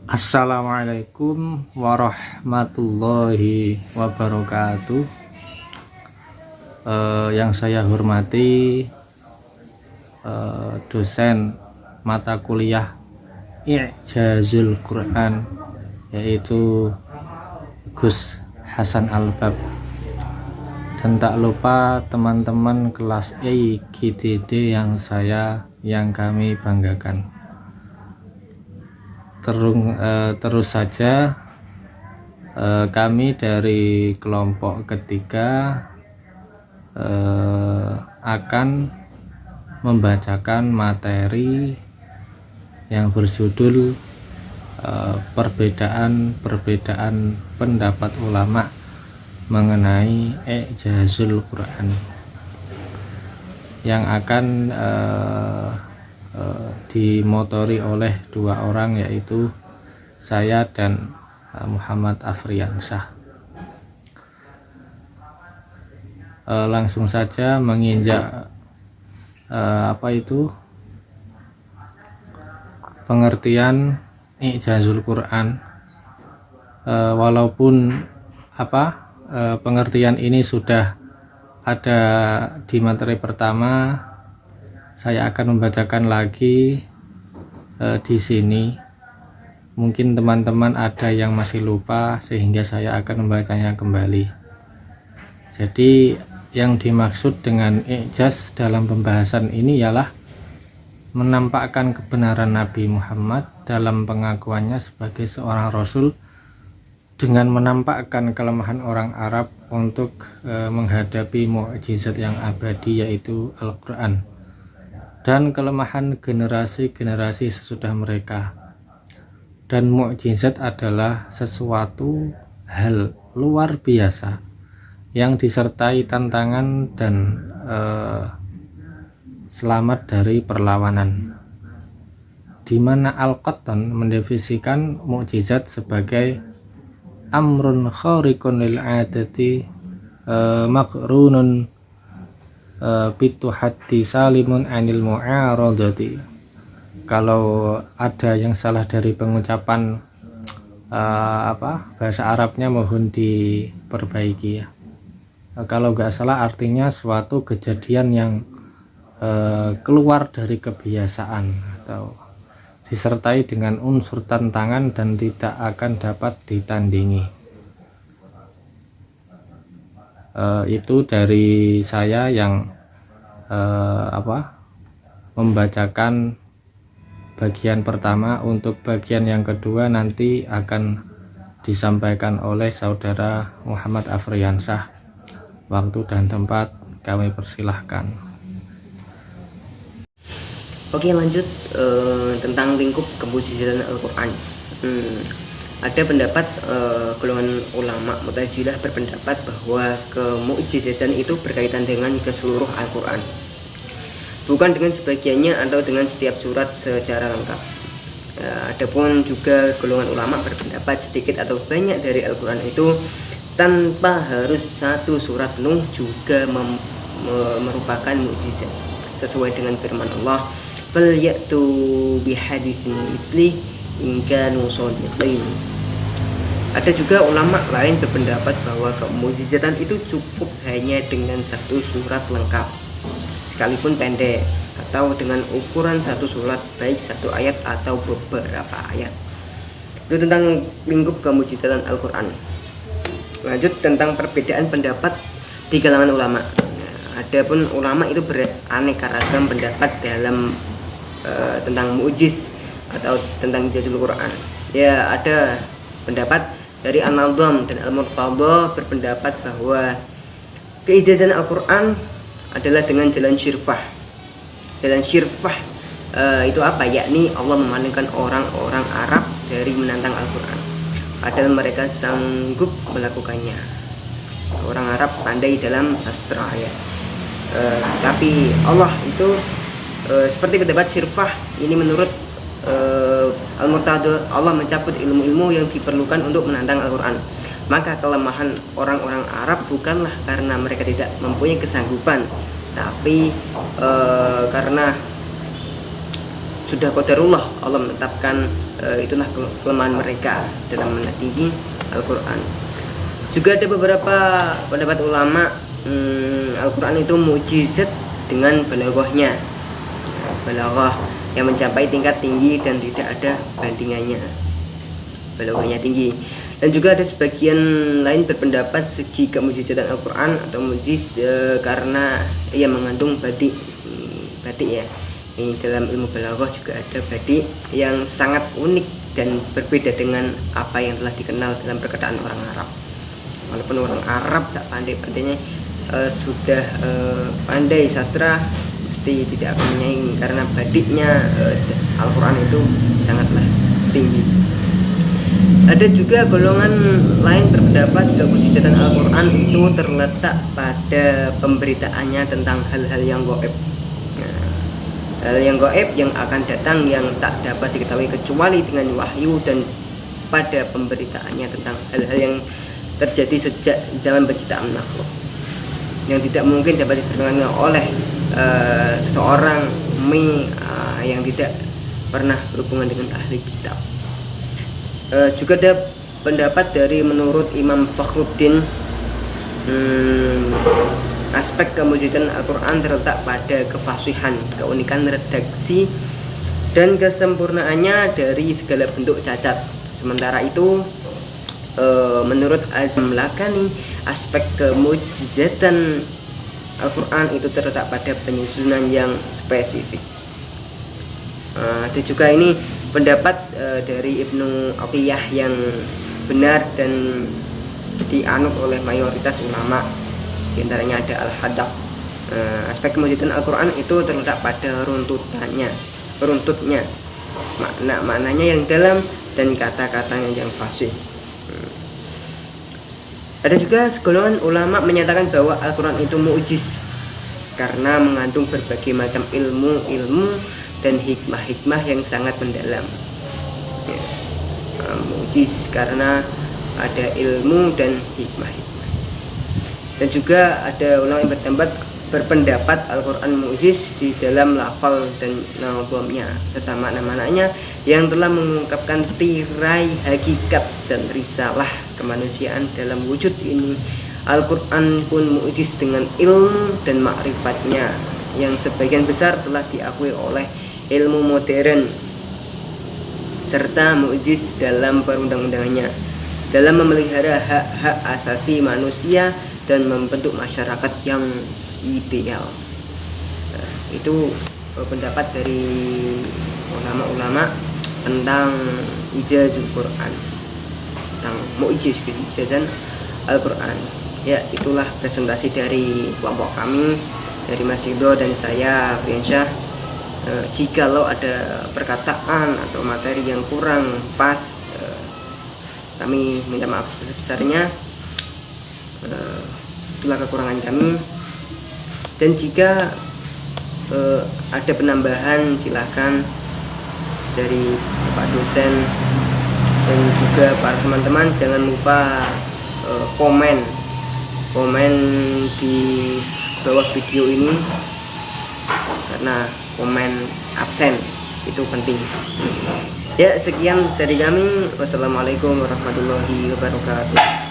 Assalamualaikum warahmatullahi wabarakatuh. Yang saya hormati dosen mata kuliah I'jazul Quran, yaitu Gus Hasan Albab, dan tak lupa teman-teman kelas IGTD yang kami banggakan. Terus saja kami dari kelompok ketiga akan membacakan materi yang berjudul perbedaan pendapat ulama mengenai I'jazul Quran, yang akan dimotori oleh dua orang, yaitu saya dan Muhammad Afriansyah. Langsung saja menginjak pengertian I'jazul Quran. Walaupun pengertian ini sudah ada di materi pertama, saya akan membacakan lagi di sini. Mungkin teman-teman ada yang masih lupa, sehingga saya akan membacanya kembali. Jadi yang dimaksud dengan i'jaz dalam pembahasan ini ialah menampakkan kebenaran Nabi Muhammad dalam pengakuannya sebagai seorang rasul, dengan menampakkan kelemahan orang Arab untuk menghadapi mukjizat yang abadi, yaitu Al-Quran, dan kelemahan generasi-generasi sesudah mereka. Dan mukjizat adalah sesuatu hal luar biasa yang disertai tantangan dan selamat dari perlawanan, di mana Al-Qattan mendefinisikan mukjizat sebagai amrun khariqun lil adati maqrunun bituhaddi salimun anil mu'aradati. Kalau ada yang salah dari pengucapan bahasa Arabnya, mohon diperbaiki ya. Kalau nggak salah artinya suatu kejadian yang keluar dari kebiasaan atau disertai dengan unsur tantangan dan tidak akan dapat ditandingi. Itu dari saya yang membacakan bagian pertama. Untuk bagian yang kedua nanti akan disampaikan oleh saudara Muhammad Afriansyah. Waktu dan tempat kami persilahkan. Oke, lanjut tentang lingkup kemujizatan Al-Quran. Ada pendapat golongan ulama Mu'tazilah berpendapat bahwa kemujizatan itu berkaitan dengan keseluruh Al-Quran, bukan dengan sebagiannya atau dengan setiap surat secara lengkap. Adapun juga golongan ulama berpendapat sedikit atau banyak dari Al-Quran itu tanpa harus satu surat penuh juga merupakan mukjizat, sesuai dengan firman Allah, "Fal ya'tu bihaditsin mithlihi in kanu shadiqin." Ada juga ulama lain berpendapat bahwa kemukjizatan itu cukup hanya dengan satu surat lengkap, sekalipun pendek, atau dengan ukuran satu surat, baik satu ayat atau beberapa ayat. Itu tentang lingkup kemukjizatan Al-Quran. Lanjut tentang perbedaan pendapat di kalangan ulama. Adapun ulama itu beraneka ragam pendapat dalam tentang mu'jiz atau tentang i'jazul Quran. Ya, ada pendapat dari An-Nadham dan Al-Murtadha berpendapat bahwa keijazan Al-Quran adalah dengan jalan syirfah. Jalan syirfah itu apa? Yakni Allah memalingkan orang-orang Arab dari menantang Al-Quran, padahal mereka sanggup melakukannya. Orang Arab pandai dalam sastra ya. Tapi Allah itu seperti pendapat syirfah ini menurut Al-Murtadha, Allah mencabut ilmu-ilmu yang diperlukan untuk menantang Al-Quran. Maka kelemahan orang-orang Arab bukanlah karena mereka tidak mempunyai kesanggupan, tapi karena sudah qadarullah, Allah menetapkan, itulah kelemahan mereka dalam menandingi Al-Quran. Juga ada beberapa pendapat ulama, Al-Quran itu mukjizat dengan balaghahnya, balaghah yang mencapai tingkat tinggi dan tidak ada bandingannya, balaghahnya tinggi. Dan juga ada sebagian lain berpendapat segi kemujizatan Al-Quran atau mujiz karena ia mengandung badik ya. Ini dalam ilmu balaghah juga ada badik yang sangat unik dan berbeda dengan apa yang telah dikenal dalam perkataan orang Arab. Walaupun orang Arab sak pandai-pandainya sudah pandai sastra, mesti tidak akan menyaingi karena badiknya Al-Quran itu sangatlah tinggi. Ada juga golongan lain berpendapat kemujizatan Al-Quran itu terletak pada pemberitaannya tentang hal-hal yang gaib. Hal yang gaib yang akan datang yang tak dapat diketahui kecuali dengan wahyu, dan pada pemberitaannya tentang hal-hal yang terjadi sejak zaman penciptaan makhluk yang tidak mungkin dapat diterangkan oleh seorang yang tidak pernah berhubungan dengan ahli kitab. Juga ada pendapat dari menurut Imam Fakhruddin, aspek kemujizatan Al-Quran terletak pada kefasihan, keunikan redaksi, dan kesempurnaannya dari segala bentuk cacat. Sementara itu menurut Azam Lakani, aspek kemujizatan Al-Quran itu terletak pada penyusunan yang spesifik. Ada juga ini pendapat dari Ibnu Atiyah yang benar dan dianut oleh mayoritas ulama. Di antaranya ada Al-Hadaq. Aspek kemujizatan Al-Quran itu terletak pada runtutnya, maknanya yang dalam dan kata-katanya yang fasih. Ada juga segolongan ulama menyatakan bahwa Al-Quran itu mu'jiz karena mengandung berbagai macam ilmu dan hikmah-hikmah yang sangat mendalam. Mu'jiz karena ada ilmu dan hikmah-hikmah. Dan juga ada ulama yang berpendapat Al-Quran mu'jiz di dalam lafal dan nazamnya serta makna-maknanya yang telah mengungkapkan tirai hakikat dan risalah kemanusiaan dalam wujud ini. Al-Quran pun mu'jiz dengan ilmu dan ma'rifatnya yang sebagian besar telah diakui oleh ilmu modern, serta mu'jiz dalam perundang-undangannya dalam memelihara hak-hak asasi manusia dan membentuk masyarakat yang ideal. Itu pendapat dari ulama-ulama tentang ijazul Quran, tentang mu'jiz ijazan Al-Quran. Ya, itulah presentasi dari kelompok kami, dari Mas Ridho dan saya Fiansyah. Jikalau ada perkataan atau materi yang kurang pas, kami minta maaf sebesar-besarnya. Itulah kekurangan kami. Dan jika ada penambahan, silahkan dari Pak dosen dan juga para teman-teman. Jangan lupa komen di bawah video ini, karena komen absen itu penting. Ya, sekian dari kami. Wassalamualaikum warahmatullahi wabarakatuh.